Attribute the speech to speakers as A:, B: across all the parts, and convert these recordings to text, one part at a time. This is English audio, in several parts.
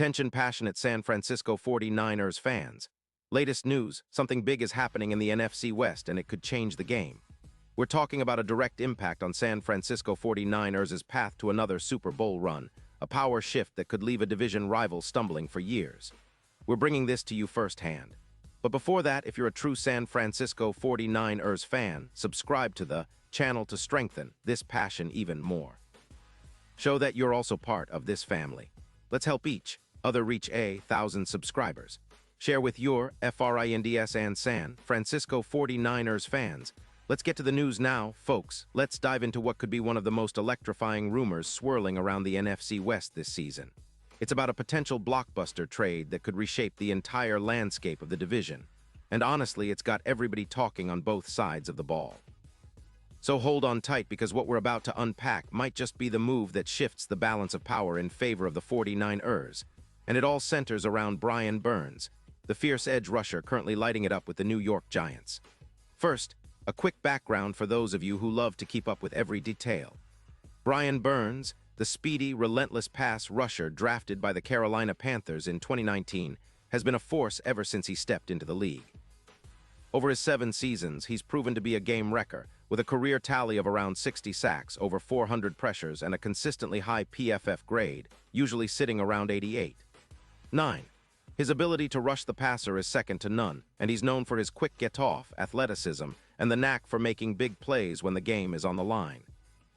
A: Attention passionate San Francisco 49ers fans. Latest news, something big is happening in the NFC West and it could change the game. We're talking about a direct impact on San Francisco 49ers' path to another Super Bowl run, a power shift that could leave a division rival stumbling for years. We're bringing this to you firsthand. But before that, if you're a true San Francisco 49ers fan, subscribe to the channel to strengthen this passion even more. Show that you're also part of this family. Let's help each other reach 1,000 subscribers. Share with your FRINDS and San Francisco 49ers fans. Let's get to the news now, folks. Let's dive into what could be one of the most electrifying rumors swirling around the NFC West this season. It's about a potential blockbuster trade that could reshape the entire landscape of the division. And honestly, it's got everybody talking on both sides of the ball. So hold on tight, because what we're about to unpack might just be the move that shifts the balance of power in favor of the 49ers. And it all centers around Brian Burns, the fierce edge rusher currently lighting it up with the New York Giants. First, a quick background for those of you who love to keep up with every detail. Brian Burns, the speedy, relentless pass rusher drafted by the Carolina Panthers in 2019, has been a force ever since he stepped into the league. Over his 7 seasons, he's proven to be a game wrecker, with a career tally of around 60 sacks, over 400 pressures, and a consistently high PFF grade, usually sitting around 88. 9. His ability to rush the passer is second to none, and he's known for his quick get-off, athleticism, and the knack for making big plays when the game is on the line.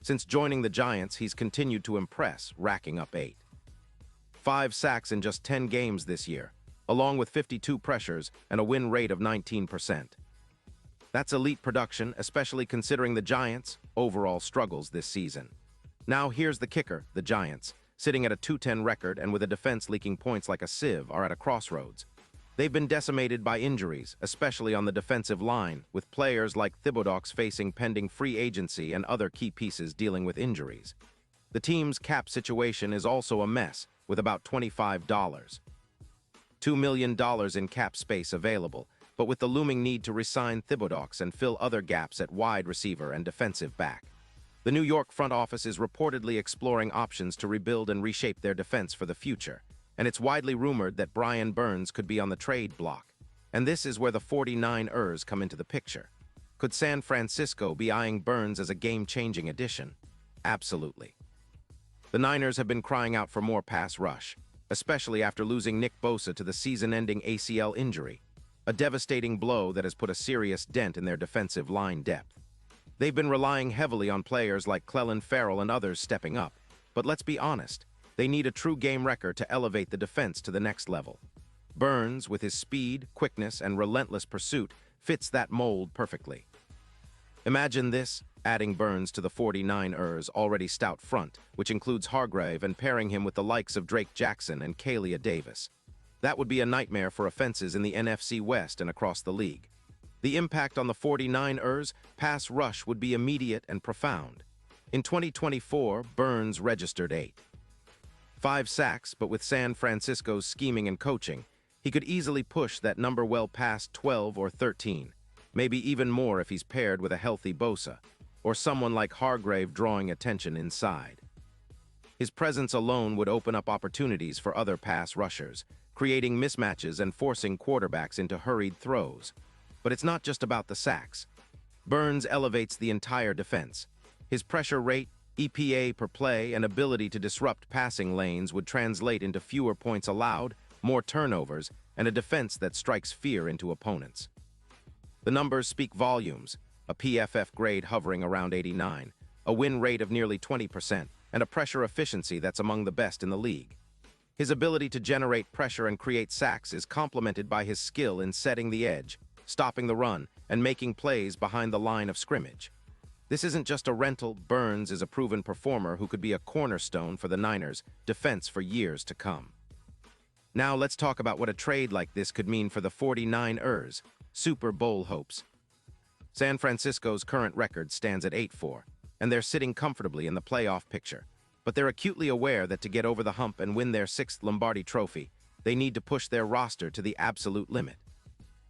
A: Since joining the Giants, he's continued to impress, racking up 8. 5 sacks in just 10 games this year, along with 52 pressures and a win rate of 19%. That's elite production, especially considering the Giants' overall struggles this season. Now here's the kicker: the Giants, sitting at a 2-10 record and with a defense leaking points like a sieve, are at a crossroads. They've been decimated by injuries, especially on the defensive line, with players like Thibodeaux facing pending free agency and other key pieces dealing with injuries. The team's cap situation is also a mess, with about $2 million in cap space available, but with the looming need to re-sign Thibodeaux and fill other gaps at wide receiver and defensive back. The New York front office is reportedly exploring options to rebuild and reshape their defense for the future, and it's widely rumored that Brian Burns could be on the trade block. And this is where the 49ers come into the picture. Could San Francisco be eyeing Burns as a game-changing addition? Absolutely. The Niners have been crying out for more pass rush, especially after losing Nick Bosa to the season-ending ACL injury, a devastating blow that has put a serious dent in their defensive line depth. They've been relying heavily on players like Clelin Ferrell and others stepping up, but let's be honest, they need a true game wrecker to elevate the defense to the next level. Burns, with his speed, quickness, and relentless pursuit, fits that mold perfectly. Imagine this: adding Burns to the 49ers' already stout front, which includes Hargrave, and pairing him with the likes of Drake Jackson and Kalia Davis. That would be a nightmare for offenses in the NFC West and across the league. The impact on the 49ers' pass rush would be immediate and profound. In 2024, Burns registered 5 sacks, but with San Francisco's scheming and coaching, he could easily push that number well past 12 or 13, maybe even more if he's paired with a healthy Bosa, or someone like Hargrave drawing attention inside. His presence alone would open up opportunities for other pass rushers, creating mismatches and forcing quarterbacks into hurried throws. But it's not just about the sacks. Burns elevates the entire defense. His pressure rate, EPA per play, and ability to disrupt passing lanes would translate into fewer points allowed, more turnovers, and a defense that strikes fear into opponents. The numbers speak volumes: a PFF grade hovering around 89, a win rate of nearly 20%, and a pressure efficiency that's among the best in the league. His ability to generate pressure and create sacks is complemented by his skill in setting the edge, stopping the run, and making plays behind the line of scrimmage. This isn't just a rental. Burns is a proven performer who could be a cornerstone for the Niners' defense for years to come. Now let's talk about what a trade like this could mean for the 49ers' Super Bowl hopes. San Francisco's current record stands at 8-4, and they're sitting comfortably in the playoff picture. But they're acutely aware that to get over the hump and win their 6th Lombardi trophy, they need to push their roster to the absolute limit.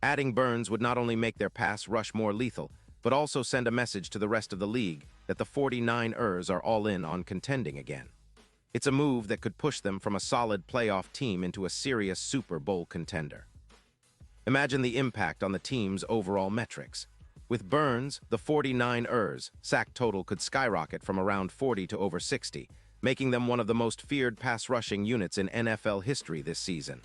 A: Adding Burns would not only make their pass rush more lethal, but also send a message to the rest of the league that the 49ers are all in on contending again. It's a move that could push them from a solid playoff team into a serious Super Bowl contender. Imagine the impact on the team's overall metrics. With Burns, the 49ers sack total could skyrocket from around 40 to over 60, making them one of the most feared pass-rushing units in NFL history this season.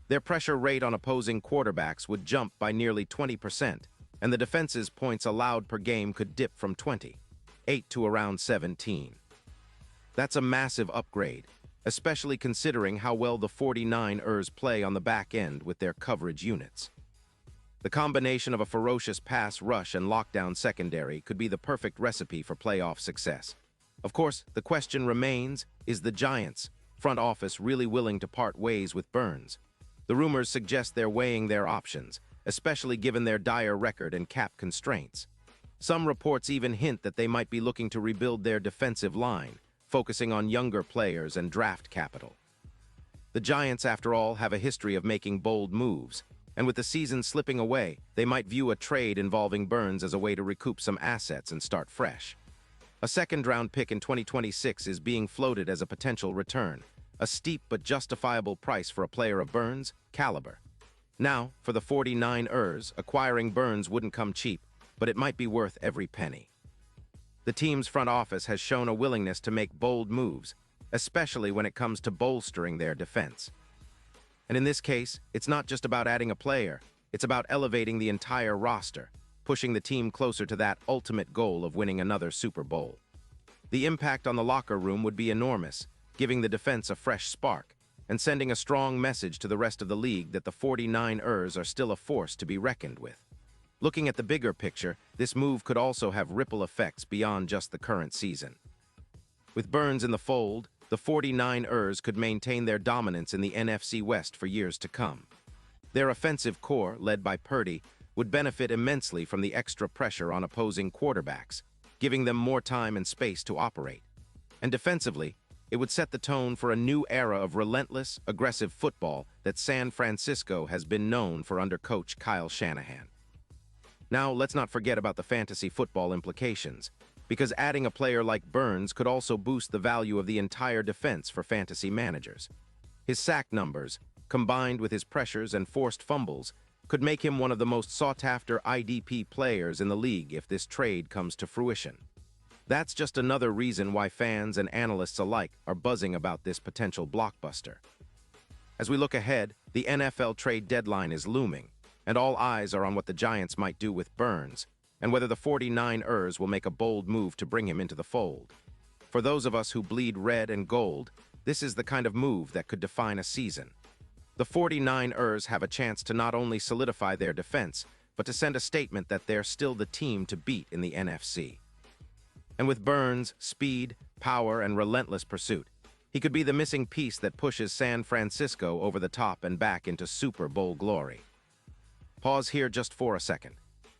A: Their pressure rate on opposing quarterbacks would jump by nearly 20%, and the defense's points allowed per game could dip from 28 to around 17. That's a massive upgrade, especially considering how well the 49ers play on the back end with their coverage units. The combination of a ferocious pass rush and lockdown secondary could be the perfect recipe for playoff success. Of course, the question remains, is the Giants' front office really willing to part ways with Burns? The rumors suggest they're weighing their options, especially given their dire record and cap constraints. Some reports even hint that they might be looking to rebuild their defensive line, focusing on younger players and draft capital. The Giants, after all, have a history of making bold moves, and with the season slipping away, they might view a trade involving Burns as a way to recoup some assets and start fresh. A second-round pick in 2026 is being floated as a potential return, a steep but justifiable price for a player of Burns' caliber. Now, for the 49ers, acquiring Burns wouldn't come cheap, but it might be worth every penny. The team's front office has shown a willingness to make bold moves, especially when it comes to bolstering their defense. And in this case, it's not just about adding a player, it's about elevating the entire roster, pushing the team closer to that ultimate goal of winning another Super Bowl. The impact on the locker room would be enormous, giving the defense a fresh spark, and sending a strong message to the rest of the league that the 49ers are still a force to be reckoned with. Looking at the bigger picture, this move could also have ripple effects beyond just the current season. With Burns in the fold, the 49ers could maintain their dominance in the NFC West for years to come. Their offensive core, led by Purdy, would benefit immensely from the extra pressure on opposing quarterbacks, giving them more time and space to operate. And defensively, it would set the tone for a new era of relentless, aggressive football that San Francisco has been known for under coach Kyle Shanahan. Now, let's not forget about the fantasy football implications, because adding a player like Burns could also boost the value of the entire defense for fantasy managers. His sack numbers, combined with his pressures and forced fumbles, could make him one of the most sought-after IDP players in the league if this trade comes to fruition. That's just another reason why fans and analysts alike are buzzing about this potential blockbuster. As we look ahead, the NFL trade deadline is looming, and all eyes are on what the Giants might do with Burns, and whether the 49ers will make a bold move to bring him into the fold. For those of us who bleed red and gold, this is the kind of move that could define a season. The 49ers have a chance to not only solidify their defense, but to send a statement that they're still the team to beat in the NFC. And with Burns' speed, power, and relentless pursuit, he could be the missing piece that pushes San Francisco over the top and back into Super Bowl glory. Pause here just for a second.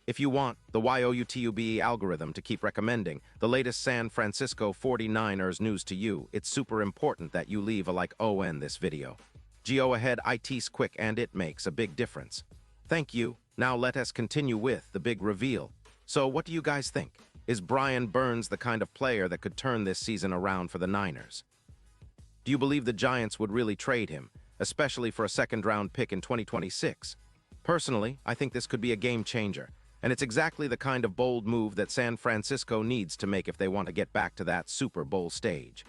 A: If you want the YouTube algorithm to keep recommending the latest San Francisco 49ers news to you, it's super important that you leave a like on this video. Go ahead, it's quick and it makes a big difference. Thank you. Now let us continue with the big reveal. So what do you guys think? Is Brian Burns the kind of player that could turn this season around for the Niners? Do you believe the Giants would really trade him, especially for a second-round pick in 2026? Personally, I think this could be a game changer, and it's exactly the kind of bold move that San Francisco needs to make if they want to get back to that Super Bowl stage.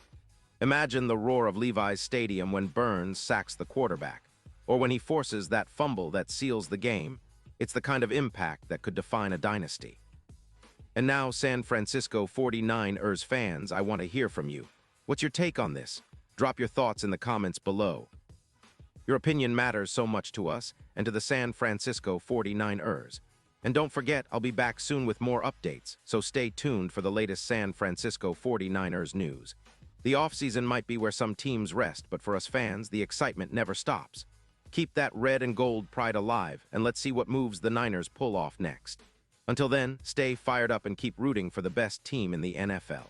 A: Imagine the roar of Levi's Stadium when Burns sacks the quarterback, or when he forces that fumble that seals the game. It's the kind of impact that could define a dynasty. And now, San Francisco 49ers fans, I want to hear from you. What's your take on this? Drop your thoughts in the comments below. Your opinion matters so much to us and to the San Francisco 49ers. And don't forget, I'll be back soon with more updates, so stay tuned for the latest San Francisco 49ers news. The offseason might be where some teams rest, but for us fans, the excitement never stops. Keep that red and gold pride alive, and let's see what moves the Niners pull off next. Until then, stay fired up and keep rooting for the best team in the NFL.